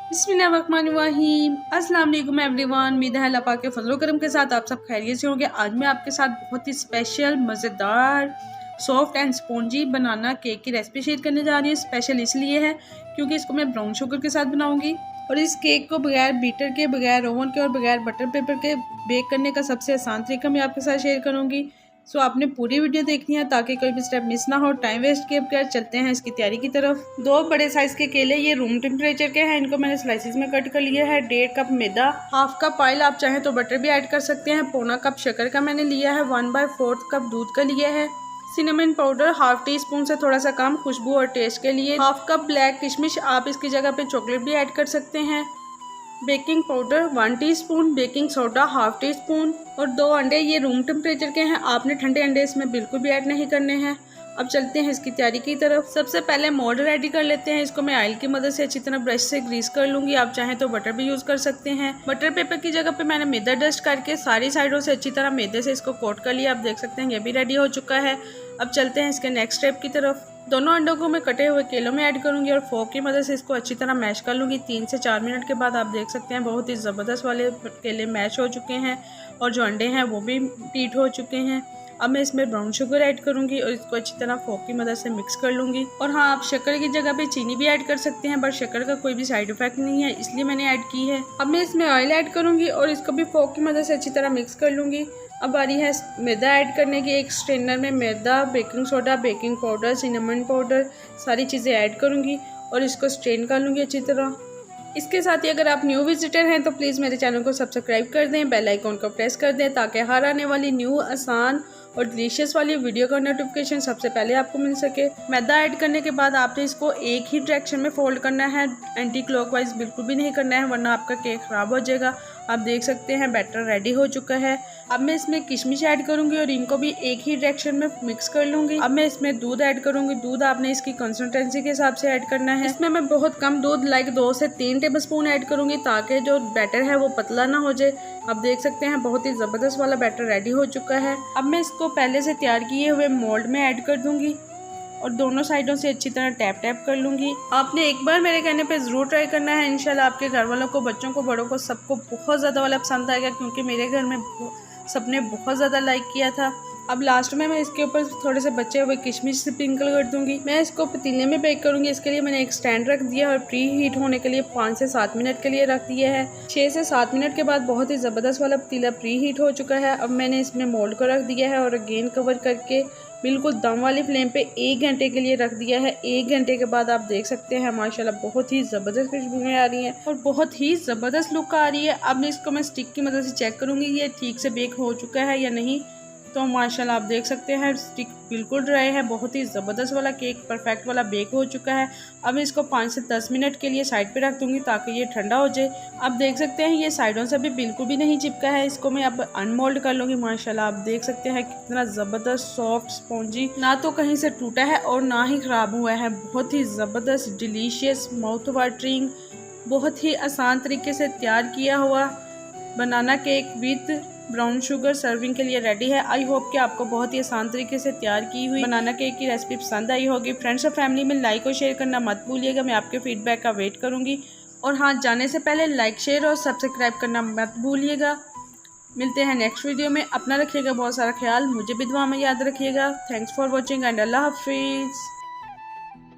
बिस्मिल्लाहिर्रहमानिर्रहीम। अस्सलाम वालेकुम एवरीवन। उम्मीद है अल्लाह पाक के फजल करम के साथ आप सब खैरियत से होंगे। आज मैं आपके साथ बहुत ही स्पेशल मज़ेदार soft and spongy banana cake की रेसिपी शेयर करने जा रही हूँ। स्पेशल इसलिए है क्योंकि इसको मैं ब्राउन शुगर के साथ बनाऊँगी और इस केक को बगैर बीटर के, बगैर ओवन के और बगैर बटर पेपर के बेक करने का सबसे आसान तरीका मैं आपके साथ शेयर करूँगी। सो आपने पूरी वीडियो देखनी है ताकि कोई भी स्टेप मिस ना हो। टाइम वेस्ट किए बगैर चलते हैं इसकी तैयारी की तरफ। 2 बड़े साइज़ के केले ये रूम टेम्परेचर के हैं, इनको मैंने स्लाइसिस में कट कर लिया है। 1.5 कप मैदा, हाफ कप ऑयल, आप चाहें तो बटर भी ऐड कर सकते हैं। पौना कप शक्कर का मैंने लिया है। 1/4 कप दूध का लिया है। Cinnamon powder half tea spoon से थोड़ा सा कम, खुशबू और टेस्ट के लिए। हाफ कप ब्लैक किशमिश, आप इसकी जगह पे चॉकलेट भी ऐड कर सकते हैं। Baking powder 1 teaspoon, baking soda half tea spoon और 2 अंडे ये रूम टेम्परेचर के हैं, आपने ठंडे अंडे इसमें बिल्कुल भी ऐड नहीं करने हैं। अब चलते हैं इसकी तैयारी की तरफ। सबसे पहले मोल्ड रेडी कर लेते हैं। इसको मैं ऑयल की मदद से अच्छी तरह ब्रश से ग्रीस कर लूँगी। आप चाहें तो बटर भी यूज़ कर सकते हैं। बटर पेपर की जगह पे मैंने मैदा डस्ट करके सारी साइडों से अच्छी तरह मैदे से इसको कोट कर लिया। आप देख सकते हैं ये भी रेडी हो चुका है। अब चलते हैं इसके नेक्स्ट स्टेप की तरफ। दोनों अंडों को मैं कटे हुए केलों में ऐड करूंगी और फोक की मदद से इसको अच्छी तरह मैश कर लूँगी। 3 से 4 मिनट के बाद आप देख सकते हैं बहुत ही ज़बरदस्त वाले केले मैश हो चुके हैं और जो अंडे हैं वो भी बीट हो चुके हैं। अब मैं इसमें ब्राउन शुगर ऐड करूंगी और इसको अच्छी तरह फोक की मदद से मिक्स कर लूँगी। और हाँ, आप शक्कर की जगह पे चीनी भी ऐड कर सकते हैं, बट शक्कर का कोई भी साइड इफेक्ट नहीं है, इसलिए मैंने ऐड की है। अब मैं इसमें ऑयल ऐड करूँगी और इसको भी फोक की मदद से अच्छी तरह मिक्स कर लूँगी। अब बारी है मैदा ऐड करने की। एक स्ट्रेनर में मैदा, baking soda, baking powder, cinnamon powder सारी चीज़ें ऐड करूँगी और इसको स्ट्रेन कर लूँगी अच्छी तरह। इसके साथ ही अगर आप न्यू विजिटर हैं तो प्लीज़ मेरे चैनल को सब्सक्राइब कर दें, बेल आइकॉन को प्रेस कर दें ताकि हर आने वाली न्यू, आसान और डिलीशियस वाली वीडियो का नोटिफिकेशन सबसे पहले आपको मिल सके। मैदा ऐड करने के बाद आपने इसको एक ही डायरेक्शन में फोल्ड करना है, एंटी क्लॉकवाइज बिल्कुल भी नहीं करना है वरना आपका केक ख़राब हो जाएगा। आप देख सकते हैं बैटर रेडी हो चुका है। अब मैं इसमें किशमिश ऐड करूंगी और इनको भी एक ही डायरेक्शन में मिक्स कर लूंगी। अब मैं इसमें दूध ऐड करूंगी। दूध आपने इसकी कंसिस्टेंसी के हिसाब से ऐड करना है। इसमें मैं बहुत कम दूध, लाइक 2 से 3 टेबलस्पून ऐड करूंगी ताकि जो बैटर है वो पतला ना हो जाए। आप देख सकते हैं बहुत ही ज़बरदस्त वाला बैटर रेडी हो चुका है। अब मैं इसको पहले से तैयार किए हुए मोल्ड में ऐड कर दूंगी और दोनों साइडों से अच्छी तरह टैप टैप कर लूँगी। आपने एक बार मेरे कहने पे ज़रूर ट्राई करना है। इंशाल्लाह आपके घर वालों को, बच्चों को, बड़ों को, सबको बहुत ज़्यादा वाला पसंद आएगा क्योंकि मेरे घर में सबने बहुत ज़्यादा लाइक किया था। अब लास्ट में मैं इसके ऊपर थोड़े से बचे हुए किशमिश स्प्रिंकल कर दूंगी। मैं इसको पतीले में बेक करूंगी। इसके लिए मैंने एक स्टैंड रख दिया और प्री हीट होने के लिए 5 से 7 मिनट के लिए रख दिया है। 6 से 7 मिनट के बाद बहुत ही ज़बरदस्त वाला पतीला प्री हीट हो चुका है। अब मैंने इसमें मोल्ड को रख दिया है और अगेन कवर करके बिल्कुल दम वाली फ्लेम पे 1 घंटे के लिए रख दिया है। 1 घंटे के बाद आप देख सकते हैं माशाल्लाह बहुत ही ज़बरदस्त खुशबुएं आ रही हैं और बहुत ही ज़बरदस्त लुक आ रही है। अब इसको मैं स्टिक की मदद से चेक करूँगी ये ठीक से बेक हो चुका है या नहीं। तो माशाल्लाह आप देख सकते हैं स्टिक बिल्कुल ड्राई है। बहुत ही ज़बरदस्त वाला केक परफेक्ट वाला बेक हो चुका है। अब इसको 5 से 10 मिनट के लिए साइड पे रख दूंगी ताकि ये ठंडा हो जाए। आप देख सकते हैं ये साइडों से भी बिल्कुल भी नहीं चिपका है। इसको मैं अब अनमोल्ड कर लूँगी। माशाल्लाह आप देख सकते हैं कितना ज़बरदस्त सॉफ्ट स्पॉन्जी, ना तो कहीं से टूटा है और ना ही ख़राब हुआ है। बहुत ही ज़बरदस्त, डिलीशियस, माउथ वाटरिंग, बहुत ही आसान तरीके से तैयार किया हुआ banana cake with brown sugar serving के लिए रेडी है। आई होप कि आपको बहुत ही आसान तरीके से तैयार की हुई बनाना केक की रेसिपी पसंद आई होगी। फ्रेंड्स और फैमिली में लाइक और शेयर करना मत भूलिएगा। मैं आपके फीडबैक का वेट करूंगी। और हाँ, जाने से पहले लाइक, शेयर और सब्सक्राइब करना मत भूलिएगा। मिलते हैं नेक्स्ट वीडियो में। अपना रखिएगा बहुत सारा ख्याल, मुझे भी दुआ में याद रखिएगा। थैंक्स फॉर वॉचिंग एंड अल्लाह हाफिज़।